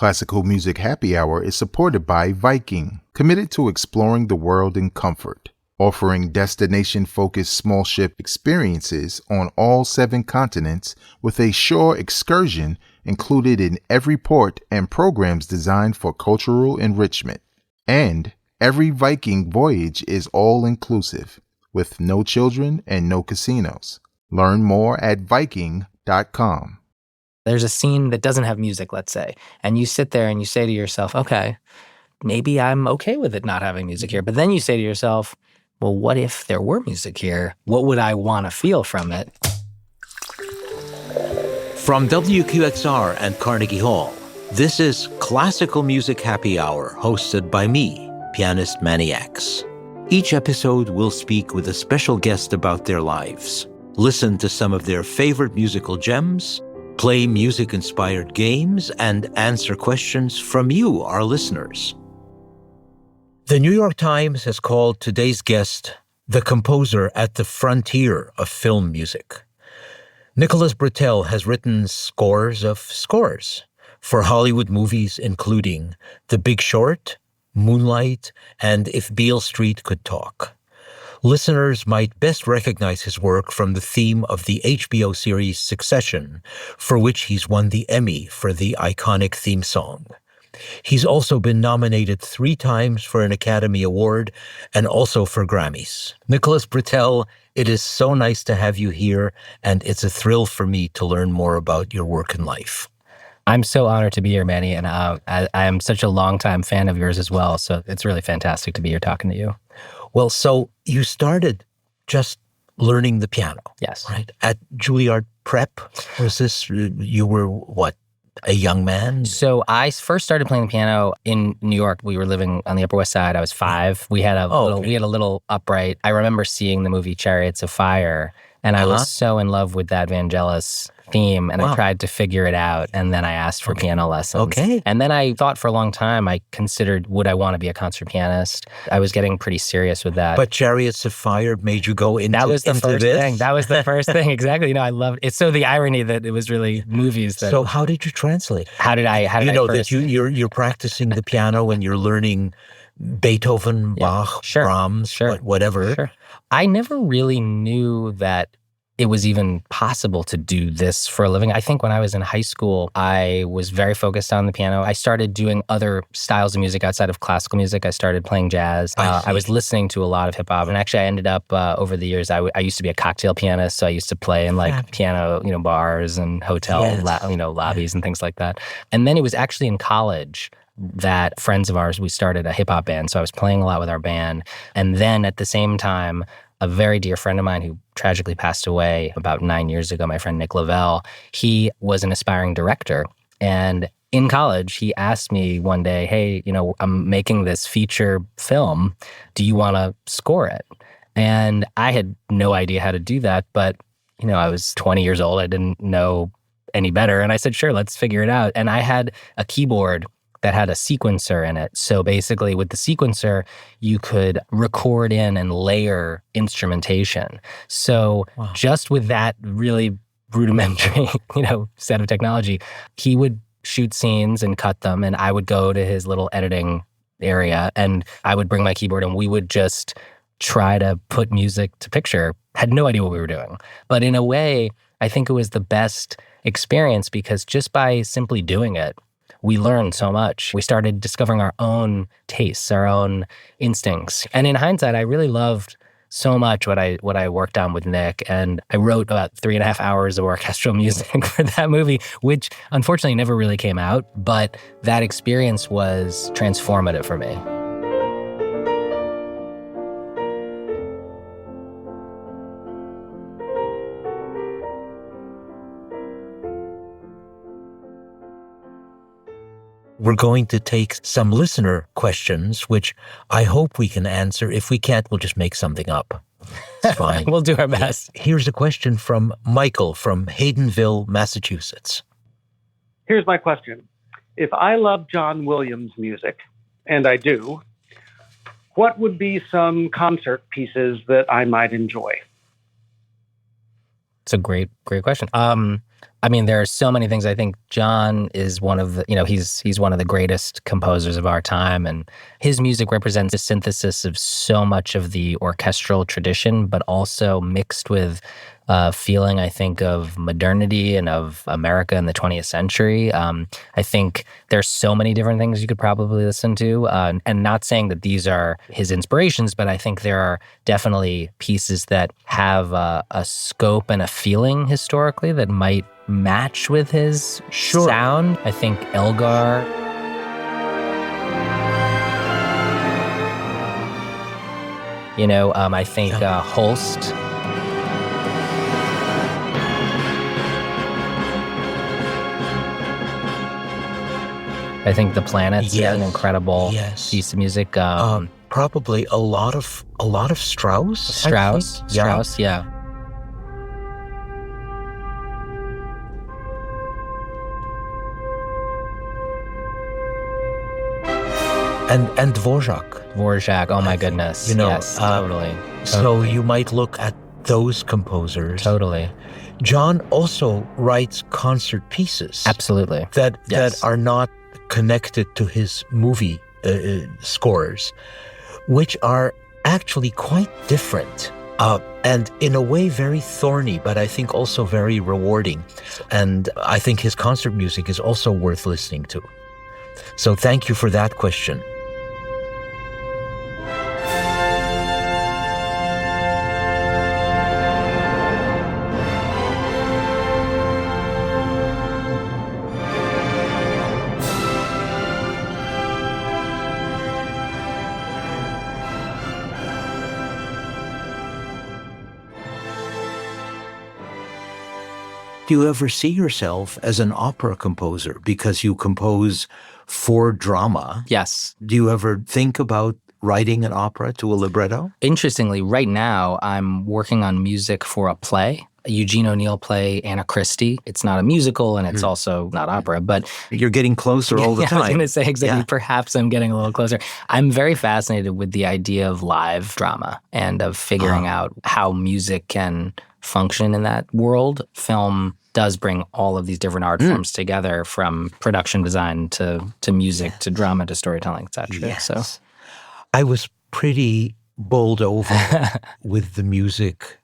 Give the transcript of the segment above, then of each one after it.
Classical Music Happy Hour is supported by Viking, committed to exploring the world in comfort, offering destination-focused small ship experiences on all 7 continents with a shore excursion included in every port and programs designed for cultural enrichment. And every Viking voyage is all-inclusive, with no children and no casinos. Learn more at Viking.com. There's a scene that doesn't have music, let's say, and you sit there and you say to yourself, okay, maybe I'm okay with it not having music here. But then you say to yourself, well, what if there were music here? What would I want to feel from it? From WQXR and Carnegie Hall, this is Classical Music Happy Hour, hosted by me, pianist Emanuel Ax. Each episode will speak with a special guest about their lives, listen to some of their favorite musical gems, play music-inspired games, and answer questions from you, our listeners. The New York Times has called today's guest the composer at the frontier of film music. Nicholas Britell has written scores for Hollywood movies, including The Big Short, Moonlight, and If Beale Street Could Talk. Listeners might best recognize his work from the theme of the HBO series Succession, for which he's won the Emmy for the iconic theme song. He's also been nominated 3 times for an Academy Award and also for Grammys. Nicholas Britell, it is so nice to have you here, and it's a thrill for me to learn more about your work and life. I'm so honored to be here, Manny, and I am such a longtime fan of yours as well, so it's really fantastic to be here talking to you. Well, so you started just learning the piano. Yes. Right? At Juilliard Prep? Was this, you were what, a young man? So I first started playing the piano in New York. We were living on the Upper West Side. I was 5. We had a little upright. I remember seeing the movie Chariots of Fire, and I was so in love with that Vangelis theme, and I tried to figure it out, and then I asked for piano lessons. Okay. And then I thought for a long time, I considered, would I want to be a concert pianist? I was getting pretty serious with that. But Chariots of Fire made you go into this? That was the first thing. That was the first thing, exactly. You know, I loved it. So the irony that it was really movies that... So how did you translate? How did I that you're practicing the piano and you're learning Beethoven, Bach, Brahms, whatever. Sure. I never really knew that it was even possible to do this for a living. I think when I was in high school, I was very focused on the piano. I started doing other styles of music outside of classical music. I started playing jazz. I was listening to a lot of hip hop. And actually, I ended up, over the years, I used to be a cocktail pianist. So I used to play in piano, bars and hotel, lobbies and things like that. And then it was actually in college that friends of ours, we started a hip hop band. So I was playing a lot with our band. And then at the same time, a very dear friend of mine who tragically passed away about 9 years ago, my friend Nick Lavelle, he was an aspiring director. And in college, he asked me one day, hey, I'm making this feature film. Do you want to score it? And I had no idea how to do that. But, I was 20 years old. I didn't know any better. And I said, sure, let's figure it out. And I had a keyboard that had a sequencer in it. So basically with the sequencer, you could record in and layer instrumentation. So just with that really rudimentary, set of technology, he would shoot scenes and cut them, and I would go to his little editing area and I would bring my keyboard and we would just try to put music to picture. Had no idea what we were doing. But in a way, I think it was the best experience because just by simply doing it, we learned so much. We started discovering our own tastes, our own instincts. And in hindsight, I really loved so much what I worked on with Nick. And I wrote about 3.5 hours of orchestral music for that movie, which unfortunately never really came out. But that experience was transformative for me. We're going to take some listener questions, which I hope we can answer. If we can't, we'll just make something up. It's fine. We'll do our best. Here's a question from Michael from Haydenville, Massachusetts. Here's my question. If I love John Williams' music, and I do, what would be some concert pieces that I might enjoy? It's a great question. I mean, there are so many things. I think John is one of the, he's one of the greatest composers of our time. And his music represents a synthesis of so much of the orchestral tradition, but also mixed with feeling, I think, of modernity and of America in the 20th century. I think there's so many different things you could probably listen to. And not saying that these are his inspirations, but I think there are definitely pieces that have a scope and a feeling historically that might match with his sound. I think Elgar. I think Holst. I think The Planets is an incredible piece of music. Probably a lot of Strauss. Strauss, yeah. And Dvorak. Dvorak, oh my goodness. Yes, totally. So you might look at those composers. Totally. John also writes concert pieces. Absolutely. That are not connected to his movie scores, which are actually quite different. And in a way very thorny, but I think also very rewarding. And I think his concert music is also worth listening to. So thank you for that question. Do you ever see yourself as an opera composer because you compose for drama? Yes. Do you ever think about writing an opera to a libretto? Interestingly, right now I'm working on music for a play, a Eugene O'Neill play, Anna Christie. It's not a musical and it's also not opera, but... You're getting closer all the time. I was going to say exactly. Yeah. Perhaps I'm getting a little closer. I'm very fascinated with the idea of live drama and of figuring out how music can function in that world. Film does bring all of these different art forms together, from production design to music to drama to storytelling, etc. Yes. So I was pretty bowled over with the music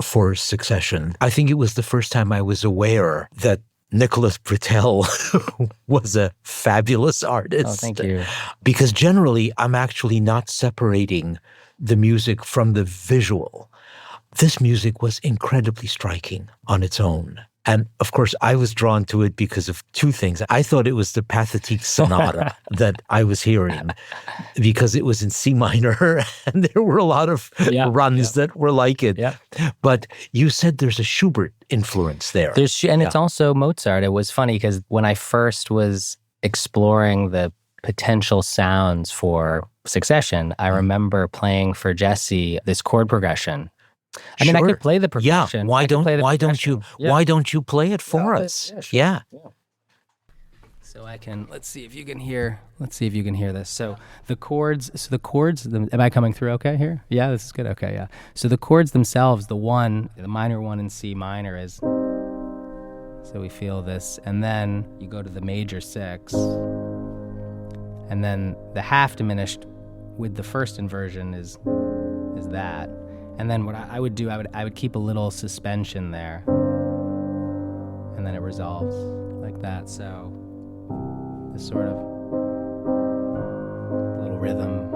for Succession. I think it was the first time I was aware that Nicholas Britell was a fabulous artist. Oh, thank you. Because generally, I'm actually not separating the music from the visual. This music was incredibly striking on its own. And of course, I was drawn to it because of two things. I thought it was the Pathétique Sonata that I was hearing because it was in C minor and there were a lot of runs that were like it. Yeah. But you said there's a Schubert influence there. It's also Mozart. It was funny because when I first was exploring the potential sounds for Succession, I remember playing for Jesse this chord progression. I mean, I could play the percussion. Yeah. Why don't you play it for us? Yeah, sure. Yeah. So I can. Let's see if you can hear this. So the chords. Am I coming through okay here? Yeah, this is good. Okay, yeah. So the chords themselves, the minor one in C minor is. So we feel this, and then you go to the major 6, and then the half diminished with the first inversion is that. And then what I would do, I would keep a little suspension there, and then it resolves like that. So this sort of little rhythm.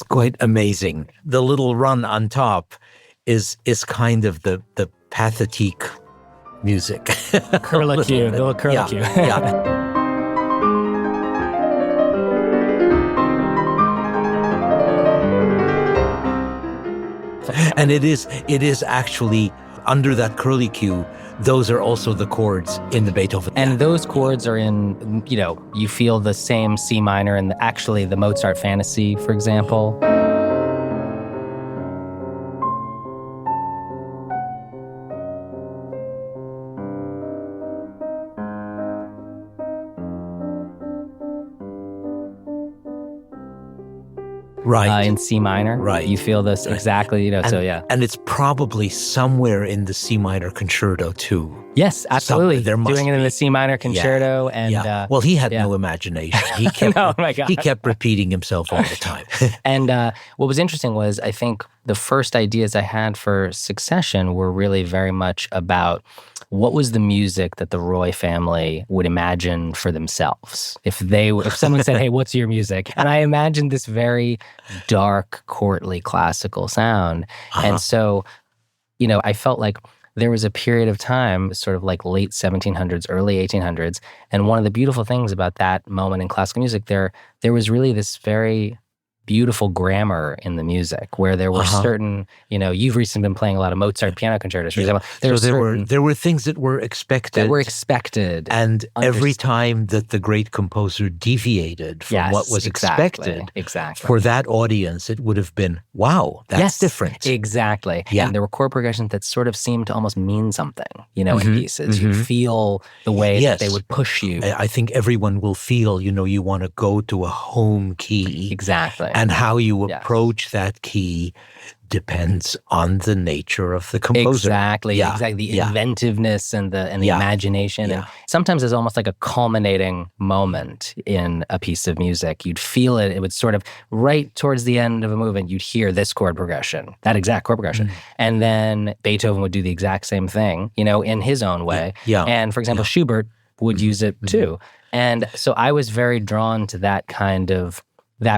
Quite amazing. The little run on top is kind of the Pathétique music. Curlicue, the little curlicue. Yeah. And it is actually under that curly cue, those are also the chords in the Beethoven. And those chords are in, you feel the same C minor and actually the Mozart Fantasy, for example. Right. In C minor. Right. You feel this exactly, so yeah. And it's probably somewhere in the C minor concerto too. Yes, absolutely. There must doing it in the C minor concerto. Yeah. And well, he had no imagination. He kept, oh my God. He kept repeating himself all the time. And what was interesting was I think the first ideas I had for Succession were really very much about what was the music that the Roy family would imagine for themselves if someone said, "Hey, what's your music?" And I imagined this very dark, courtly, classical sound. And so, I felt like there was a period of time, sort of like late 1700s, early 1800s, and one of the beautiful things about that moment in classical music, there was really this very beautiful grammar in the music where there were certain, you've recently been playing a lot of Mozart piano concertos, for example. There were things that were expected. And every time that the great composer deviated from what was expected, for that audience, it would have been, wow, that's different. Exactly. Yeah. And there were chord progressions that sort of seemed to almost mean something, in pieces. You feel the way that they would push you. I think everyone will feel, you want to go to a home key. Exactly. And how you approach that key depends on the nature of the composer. Exactly. The inventiveness and the imagination. And sometimes it's almost like a culminating moment in a piece of music. You'd feel it. It would sort of right towards the end of a movement, you'd hear this chord progression, that exact chord progression. And then Beethoven would do the exact same thing, in his own way. And for example, Schubert would use it too. And so I was very drawn to that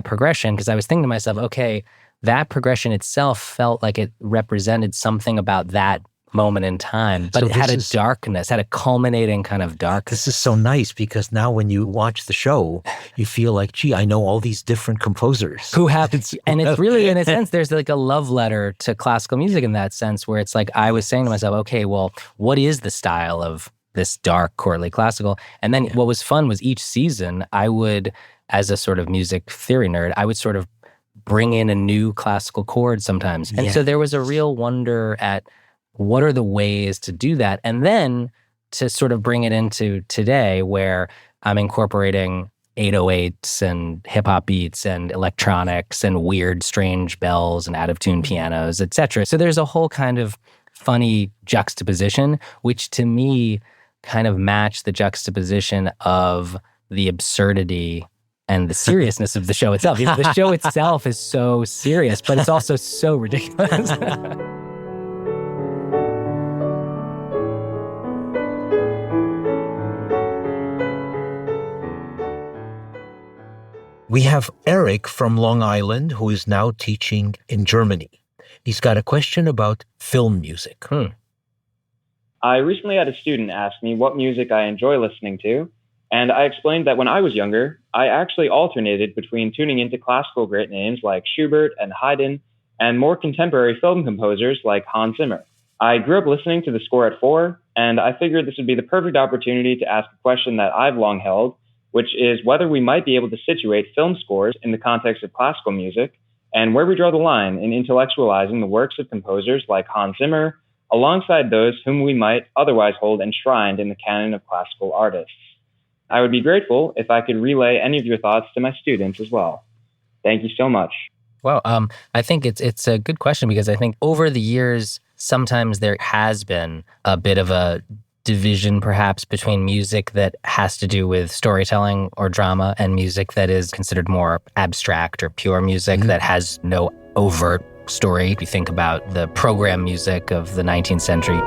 progression, because I was thinking to myself, okay, that progression itself felt like it represented something about that moment in time, but it had a darkness, had a culminating kind of darkness. This is so nice, because now when you watch the show, you feel like, gee, I know all these different composers. And it's really, in a sense, there's like a love letter to classical music in that sense, where it's like I was saying to myself, okay, well, what is the style of this dark, courtly classical? And then what was fun was each season I would, as a sort of music theory nerd, I would sort of bring in a new classical chord sometimes. And so there was a real wonder at what are the ways to do that? And then to sort of bring it into today, where I'm incorporating 808s and hip-hop beats and electronics and weird, strange bells and out-of-tune pianos, etc. So there's a whole kind of funny juxtaposition, which to me kind of matched the juxtaposition of the absurdity and the seriousness of the show itself. The show itself is so serious, but it's also so ridiculous. We have Eric from Long Island, who is now teaching in Germany. He's got a question about film music. I recently had a student ask me what music I enjoy listening to, and I explained that when I was younger, I actually alternated between tuning into classical great names like Schubert and Haydn, and more contemporary film composers like Hans Zimmer. I grew up listening to the score at 4, and I figured this would be the perfect opportunity to ask a question that I've long held, which is whether we might be able to situate film scores in the context of classical music, and where we draw the line in intellectualizing the works of composers like Hans Zimmer, alongside those whom we might otherwise hold enshrined in the canon of classical artists. I would be grateful if I could relay any of your thoughts to my students as well. Thank you so much. Well, I think it's a good question, because I think over the years, sometimes there has been a bit of a division perhaps between music that has to do with storytelling or drama and music that is considered more abstract or pure music that has no overt story. If you think about the program music of the 19th century.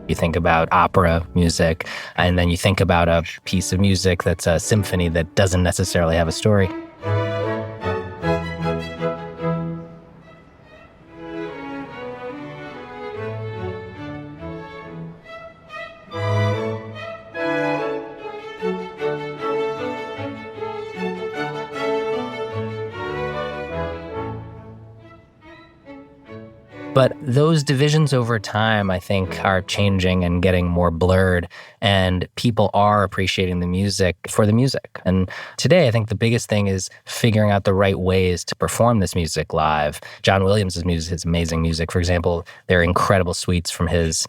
You think about opera music, and then you think about a piece of music that's a symphony that doesn't necessarily have a story. But those divisions over time, I think, are changing and getting more blurred, and people are appreciating the music for the music. And today, I think the biggest thing is figuring out the right ways to perform this music live. John Williams' music is amazing music. For example, there are incredible suites from his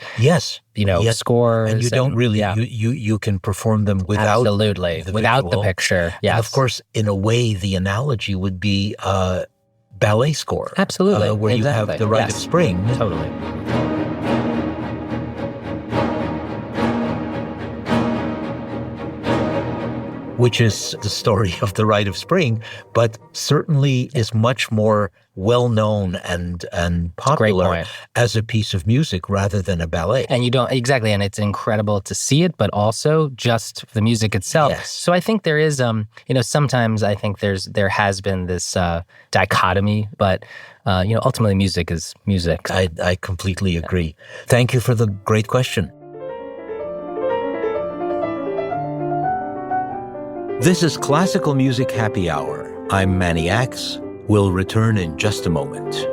scores. And you don't really, you can perform them without absolutely without the picture. Yes. And of course, in a way, the analogy would be ballet score. Absolutely. Where you have the rite of spring. Totally. Which is the story of the Rite of Spring, but certainly is much more well-known and popular as a piece of music rather than a ballet. And you don't, exactly, and it's incredible to see it, but also just the music itself. Yes. So I think there is, sometimes I think there has been this dichotomy, but ultimately music is music. I completely agree. Thank you for the great question. This is Classical Music Happy Hour. I'm Manny Ax. We'll return in just a moment.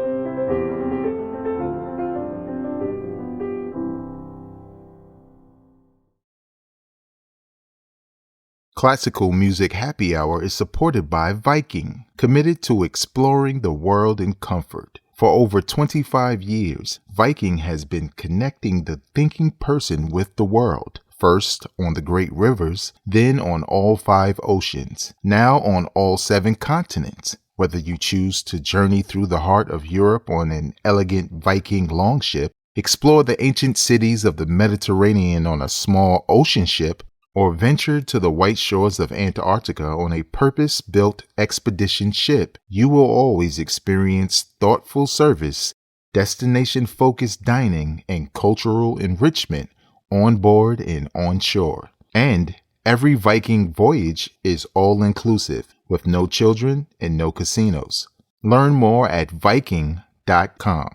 Classical Music Happy Hour is supported by Viking, committed to exploring the world in comfort. For over 25 years, Viking has been connecting the thinking person with the world. First on the great rivers, then on all 5 oceans, now on all 7 continents. Whether you choose to journey through the heart of Europe on an elegant Viking longship, explore the ancient cities of the Mediterranean on a small ocean ship, or venture to the white shores of Antarctica on a purpose-built expedition ship, you will always experience thoughtful service, destination-focused dining, and cultural enrichment on board and on shore. And every Viking voyage is all-inclusive, with no children and no casinos. Learn more at Viking.com.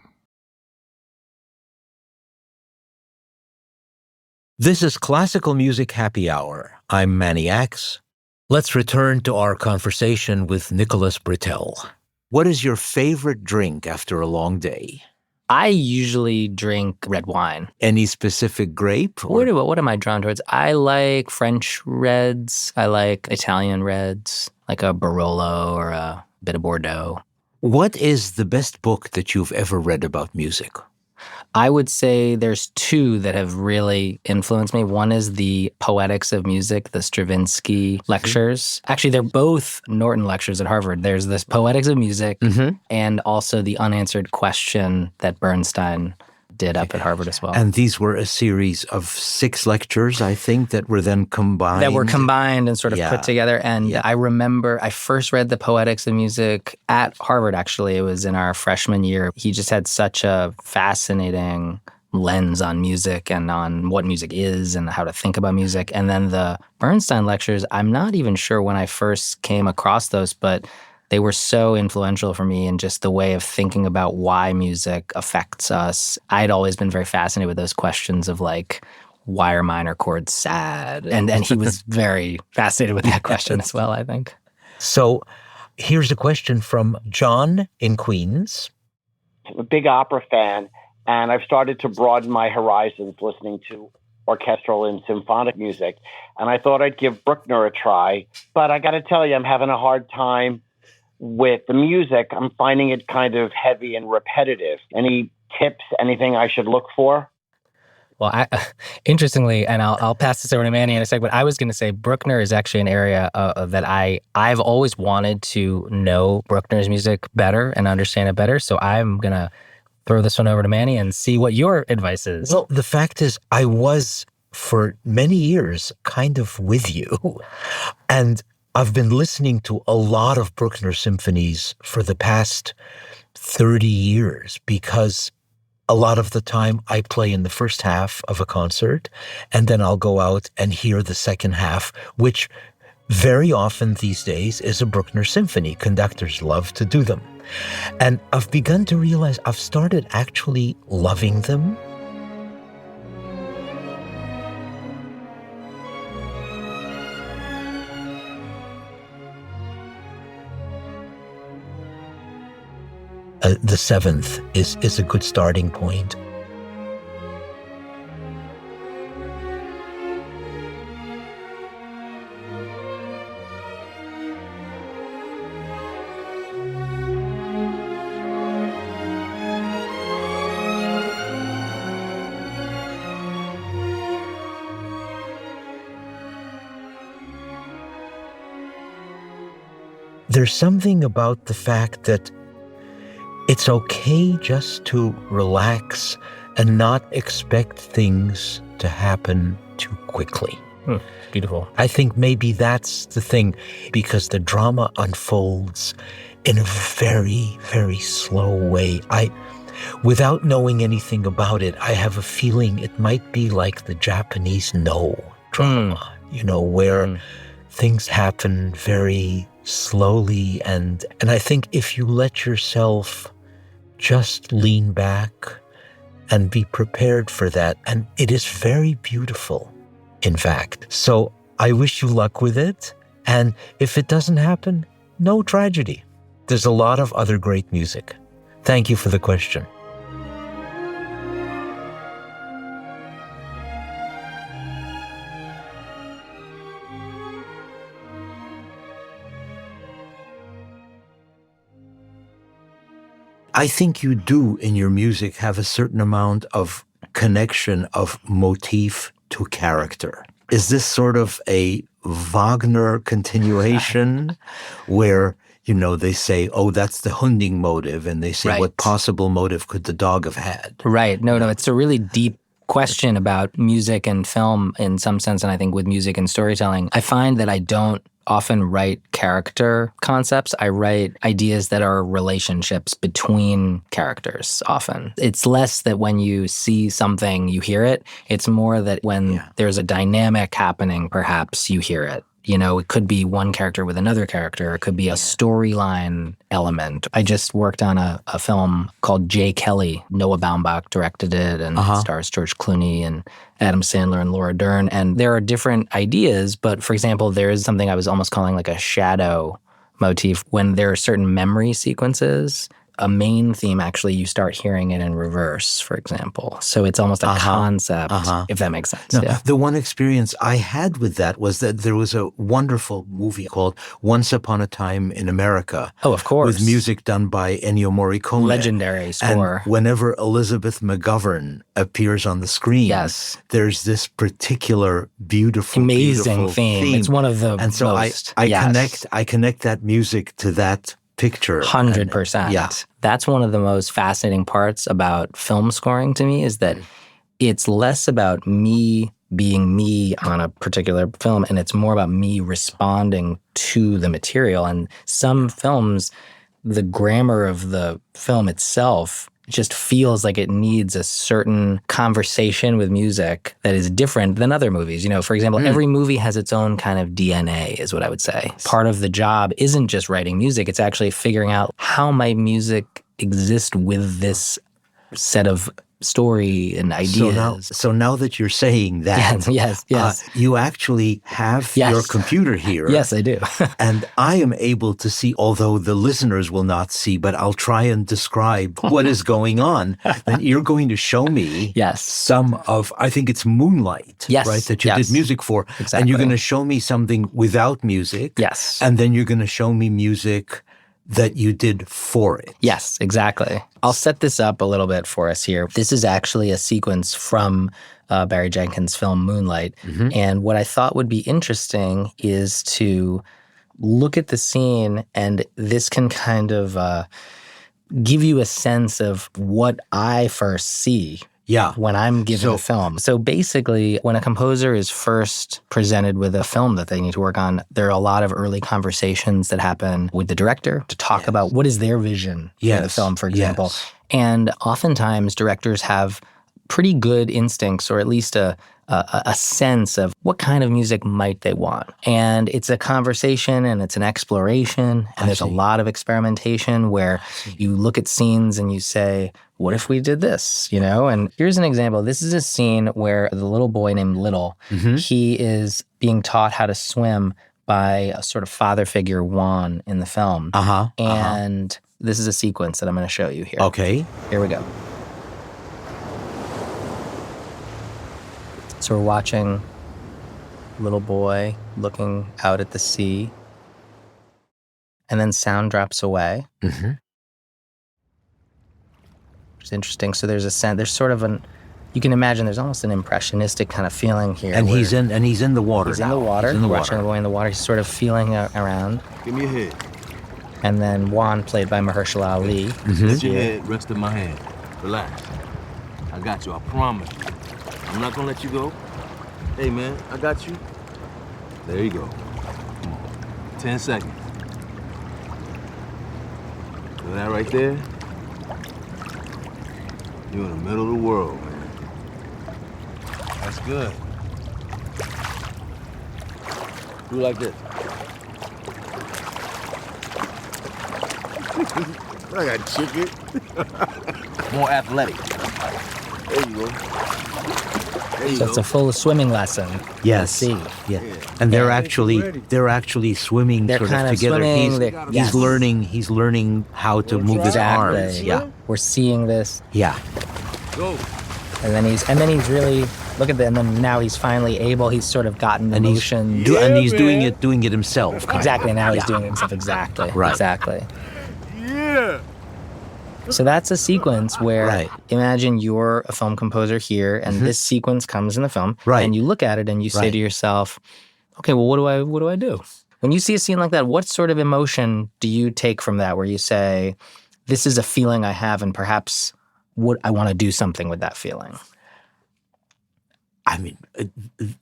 This is Classical Music Happy Hour. I'm Manny Ax. Let's return to our conversation with Nicholas Britell. What is your favorite drink after a long day? I usually drink red wine. Any specific grape? What am I drawn towards? I like French reds. I like Italian reds, like a Barolo or a bit of Bordeaux. What is the best book that you've ever read about music? I would say there's 2 that have really influenced me. One is the Poetics of Music, the Stravinsky lectures. Actually, they're both Norton lectures at Harvard. There's this Poetics of Music and also the Unanswered Question that Bernstein did up at Harvard as well. And these were a series of 6 lectures, I think, that were then combined. That were combined and sort of put together. And I remember I first read the Poetics of Music at Harvard, actually. It was in our freshman year. He just had such a fascinating lens on music and on what music is and how to think about music. And then the Bernstein lectures, I'm not even sure when I first came across those, but they were so influential for me in just the way of thinking about why music affects us. I'd always been very fascinated with those questions of like, why are minor chords sad? And he was very fascinated with that question as well, I think. So here's a question from John in Queens. I'm a big opera fan, and I've started to broaden my horizons listening to orchestral and symphonic music. And I thought I'd give Bruckner a try, but I got to tell you, I'm having a hard time with the music. I'm finding it kind of heavy and repetitive. Any tips, anything I should look for? Well, interestingly, and I'll pass this over to Manny in a second, but I was going to say Bruckner is actually an area that I've always wanted to know Bruckner's music better and understand it better. So I'm going to throw this one over to Manny and see what your advice is. Well, the fact is, I was for many years kind of with you. And I've been listening to a lot of Bruckner symphonies for the past 30 years because a lot of the time I play in the first half of a concert and then I'll go out and hear the second half, which very often these days is a Bruckner symphony. Conductors love to do them. And I've begun to realize I've started actually loving them. the seventh is a good starting point. There's something about the fact that it's okay just to relax and not expect things to happen too quickly. Beautiful. I think maybe that's the thing, because the drama unfolds in a very, very slow way. Without knowing anything about it, I have a feeling it might be like the Japanese No drama, where things happen very slowly. And I think if you let yourself just lean back and be prepared for that, and it is very beautiful, in fact. So I wish you luck with it. And if it doesn't happen, no tragedy. There's a lot of other great music. Thank you for the question. I think you do in your music have a certain amount of connection of motif to character. Is this sort of a Wagner continuation where, they say, oh, that's the hunting motive, and they say, Right. What possible motive could the dog have had? Right. No, it's a really deep question about music and film in some sense, and I think with music and storytelling. I find that I don't often write character concepts. I write ideas that are relationships between characters often. It's less that when you see something, you hear it. It's more that when there's a dynamic happening, perhaps you hear it. It could be one character with another character. It could be a storyline element. I just worked on a film called J. Kelly. Noah Baumbach directed it, and stars George Clooney and Adam Sandler and Laura Dern. And there are different ideas, but for example, there is something I was almost calling like a shadow motif. When there are certain memory sequences, a main theme, actually, you start hearing it in reverse, for example. So it's almost a concept, if that makes sense. No, the one experience I had with that was that there was a wonderful movie called Once Upon a Time in America. Oh, of course. With music done by Ennio Morricone. Legendary score. And whenever Elizabeth McGovern appears on the screen, there's this particular beautiful, amazing theme. It's one of the and so most. I connect that music to that picture. 100%. Yeah. That's one of the most fascinating parts about film scoring to me, is that it's less about me being me on a particular film, and it's more about me responding to the material. And some films, the grammar of the film itself just feels like it needs a certain conversation with music that is different than other movies. For example, every movie has its own kind of DNA, is what I would say. Part of the job isn't just writing music, it's actually figuring out how might music exist with this set of story and ideas. So now that you're saying that, yes. You actually have your computer here. Yes, I do. And I am able to see, although the listeners will not see, but I'll try and describe what is going on. And you're going to show me some of, I think it's Moonlight, right, that you did music for. Exactly. And you're going to show me something without music. Yes. And then you're going to show me music that you did for it. Yes, exactly. I'll set this up a little bit for us here. This is actually a sequence from Barry Jenkins' film Moonlight. And what I thought would be interesting is to look at the scene, and this can kind of give you a sense of what I first see when I'm given a film. So basically, when a composer is first presented with a film that they need to work on, there are a lot of early conversations that happen with the director to talk about what is their vision for the film, for example. And oftentimes, directors have pretty good instincts, or at least a sense of what kind of music might they want. And it's a conversation and it's an exploration, and there's a lot of experimentation where you look at scenes and you say, what if we did this, And here's an example. This is a scene where the little boy named Little, he is being taught how to swim by a sort of father figure, Juan, in the film. And this is a sequence that I'm going to show you here. Okay. Here we go. So we're watching a little boy looking out at the sea, and then sound drops away. Mm-hmm. Which is interesting. So there's sort of you can imagine there's almost an impressionistic kind of feeling here. And he's in the water. He's in the water. He's in the watching water. the boy in the water. He's sort of feeling around. Give me your head. And then Juan, played by Mahershala Ali. Mm-hmm. Let your head rest in my hand. Relax. I got you, I promise. I'm not gonna let you go. Hey, man, I got you. There you go. Come on. 10 seconds. See that right there? You're in the middle of the world, man. That's good. Do like this. I got chicken. More athletic. There you go. So it's a full swimming lesson. Yes. See. Yeah. And they're actually swimming They're sort kind of of together. swimming. He's learning how to move his arms. Yeah. We're seeing this. Yeah. Go. And then he's really, look at that, and then now he's finally able, he's sort of gotten the motion. And he's doing it himself. Exactly, now he's doing it himself, exactly. Right. Exactly. Yeah. So that's a sequence where, Right. imagine you're a film composer here, and this sequence comes in the film, Right. and you look at it and you say to yourself, okay, well, what do I do? When you see a scene like that, what sort of emotion do you take from that, where you say, this is a feeling I have, and perhaps I want to do something with that feeling? I mean,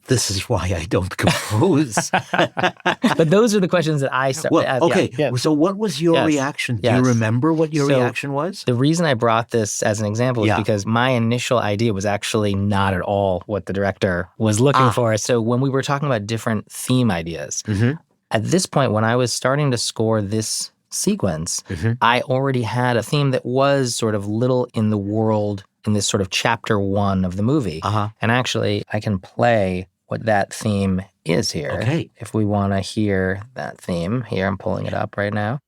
this is why I don't compose. But those are the questions that I start. Well, okay. Yeah. So what was your reaction? Do you remember what your reaction was? The reason I brought this as an example is because my initial idea was actually not at all what the director was looking for. So when we were talking about different theme ideas, at this point, when I was starting to score this sequence, I already had a theme that was sort of little in the world in this sort of chapter 1 of the movie. And actually, I can play what that theme is here. Okay. If we want to hear that theme. Here, I'm pulling it up right now.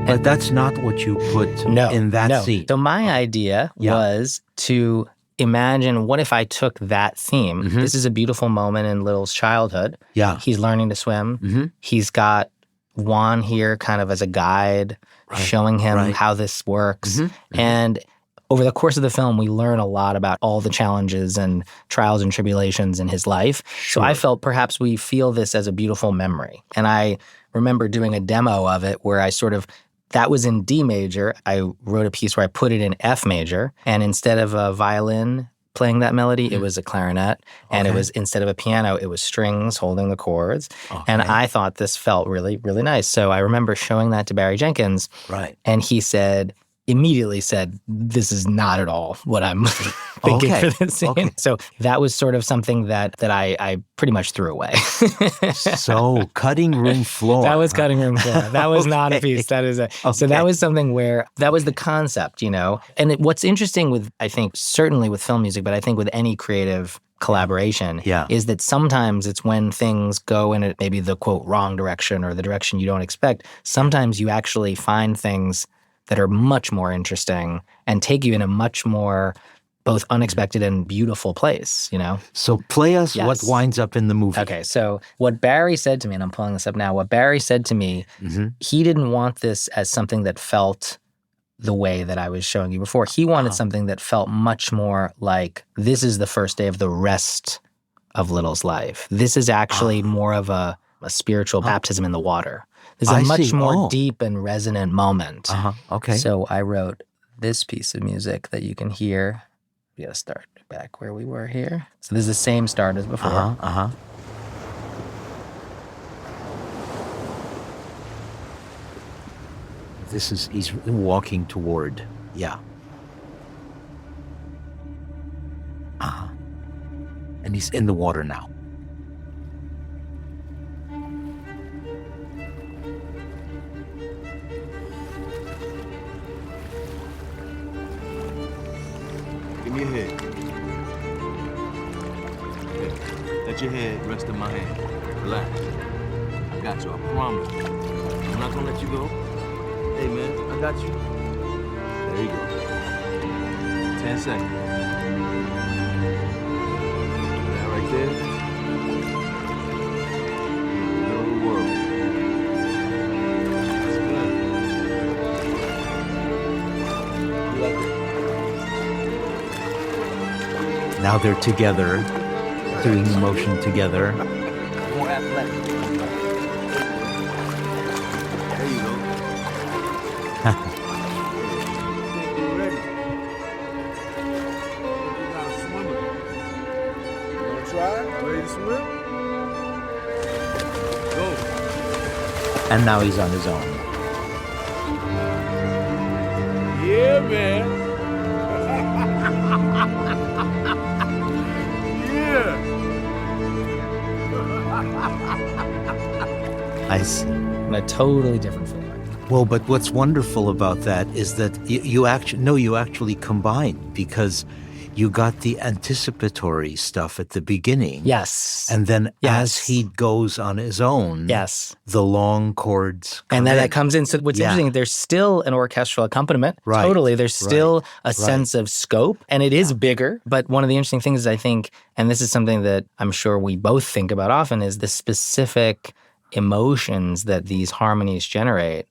But that's not what you put in that scene. So my idea was to imagine, what if I took that theme? This is a beautiful moment in Little's childhood. Yeah. He's learning to swim. He's got Juan here kind of as a guide, showing him how this works. And over the course of the film, we learn a lot about all the challenges and trials and tribulations in his life. So I felt perhaps we feel this as a beautiful memory. And I remember doing a demo of it where I sort of, that was in D major. I wrote a piece where I put it in F major, and instead of a violin playing that melody, it was a clarinet, and it was, instead of a piano, it was strings holding the chords. And I thought this felt really, really nice. So I remember showing that to Barry Jenkins, and he immediately said, this is not at all what I'm thinking for this scene. So that was sort of something that I pretty much threw away. So cutting room floor. That was cutting room floor. That was not a piece. That is So that was something where, that was the concept, you know? And what's interesting with, I think, certainly with film music, but I think with any creative collaboration, is that sometimes it's when things go in maybe the, quote, wrong direction or the direction you don't expect, sometimes you actually find things that are much more interesting and take you in a much more both unexpected and beautiful place, you know? So play us what winds up in the movie. Okay, so what Barry said to me, and I'm pulling this up now, what Barry said to me, he didn't want this as something that felt the way that I was showing you before. He wanted something that felt much more like, this is the first day of the rest of Little's life. This is actually more of a spiritual baptism in the water. There's a much more deep and resonant moment. Okay. So I wrote this piece of music that you can hear. We gotta start back where we were here. So this is the same start as before. He's walking toward, and he's in the water now. Give me your head. Okay. Let your head rest in my hand. Relax. I got you, I promise. I'm not gonna let you go. Hey, man, I got you. There you go. 10 seconds. That right there. Middle of the world. That's good. You like it? Now they're together, doing the motion together. More athletic. There you go. You're ready. You got a swimmer. You wanna try? Ready to swim? Go. And now he's on his own. Yeah, man. I see. And a totally different feeling. Well, but what's wonderful about that is that you actually combined, because you got the anticipatory stuff at the beginning. Yes. And then Yes. as he goes on his own, Yes. the long chords come And then in. that comes in. So what's Yeah. interesting, there's still an orchestral accompaniment. Right. Totally. There's still a Right. sense of scope, and it is bigger. But one of the interesting things is, I think, and this is something that I'm sure we both think about often, is the specific emotions that these harmonies generate.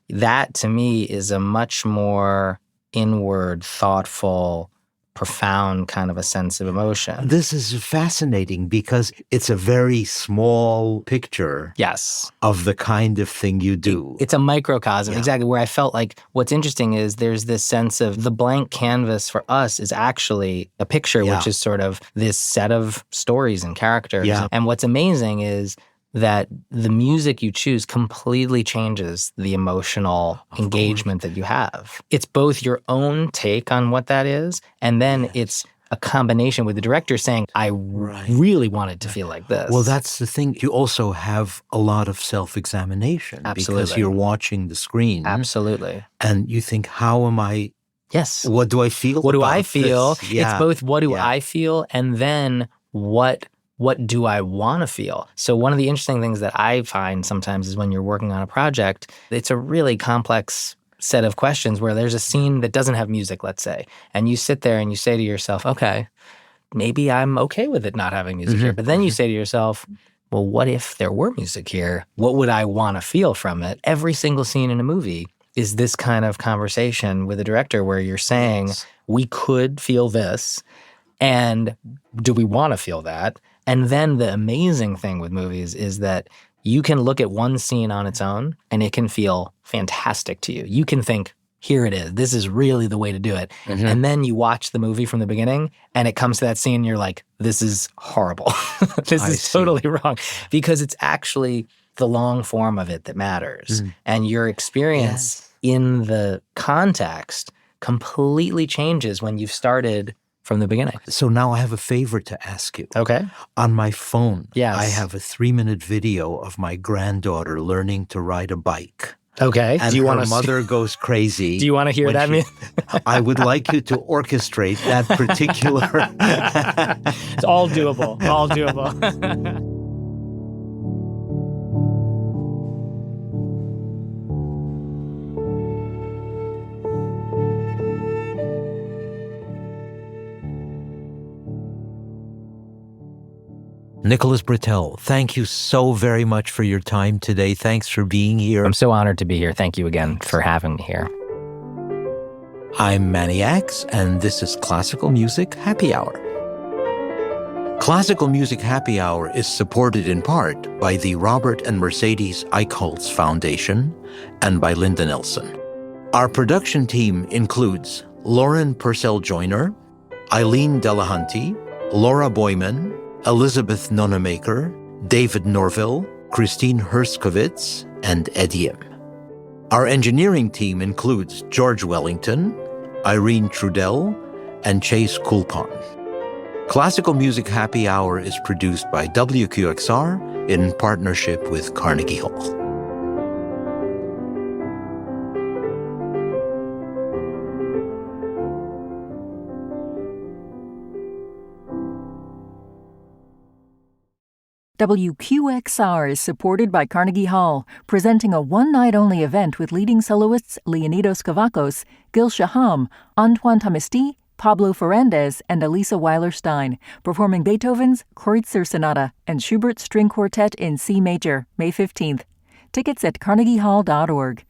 That, to me, is a much more inward, thoughtful, profound kind of a sense of emotion. This is fascinating because it's a very small picture Yes. of the kind of thing you do. It's a microcosm, Yeah. exactly, where I felt like what's interesting is there's this sense of the blank canvas for us is actually a picture, Yeah. which is sort of this set of stories and characters. Yeah. And what's amazing is that the music you choose completely changes the emotional engagement that you have. It's both your own take on what that is, and then it's a combination with the director saying, I really wanted to feel like this. Well, that's the thing. You also have a lot of self-examination because Absolutely. you're watching the screen. Absolutely. And you think, how am I? Yes. What do I feel? What do about I feel? this? Yeah. It's both what do Yeah. I feel, and then what do I want to feel? So one of the interesting things that I find sometimes is when you're working on a project, it's a really complex set of questions where there's a scene that doesn't have music, let's say, and you sit there and you say to yourself, okay, maybe I'm okay with it not having music here. But then you say to yourself, well, what if there were music here? What would I want to feel from it? Every single scene in a movie is this kind of conversation with a director where you're saying, we could feel this, and do we want to feel that? And then the amazing thing with movies is that you can look at one scene on its own and it can feel fantastic to you. You can think, here it is. This is really the way to do it. And then you watch the movie from the beginning and it comes to that scene and you're like, this is horrible. This is totally wrong. Because it's actually the long form of it that matters. And your experience in the context completely changes when you've started from the beginning. So now I have a favor to ask you. Okay. On my phone, Yes. I have a 3-minute video of my granddaughter learning to ride a bike. Okay. And do you her want to mother goes crazy. Do you want to hear when that? I would like you to orchestrate that particular. It's all doable. All doable. Nicholas Britell, thank you so very much for your time today. Thanks for being here. I'm so honored to be here. Thank you again for having me here. I'm Emanuel Ax, and this is Classical Music Happy Hour. Classical Music Happy Hour is supported in part by the Robert and Mercedes Eichholz Foundation and by Linda Nelson. Our production team includes Lauren Purcell-Joyner, Eileen Delahunty, Laura Boyman, Elizabeth Nonamaker, David Norville, Christine Herskovitz, and Adrian. Our engineering team includes George Wellington, Irene Trudell, and Chase Coulpon. Classical Music Happy Hour is produced by WQXR in partnership with Carnegie Hall. WQXR is supported by Carnegie Hall, presenting a one-night-only event with leading soloists Leonidos Kavakos, Gil Shaham, Antoine Tamisti, Pablo Ferrandez, and Elisa Weiler-Stein, performing Beethoven's Kreutzer Sonata and Schubert's String Quartet in C major, May 15th. Tickets at carnegiehall.org.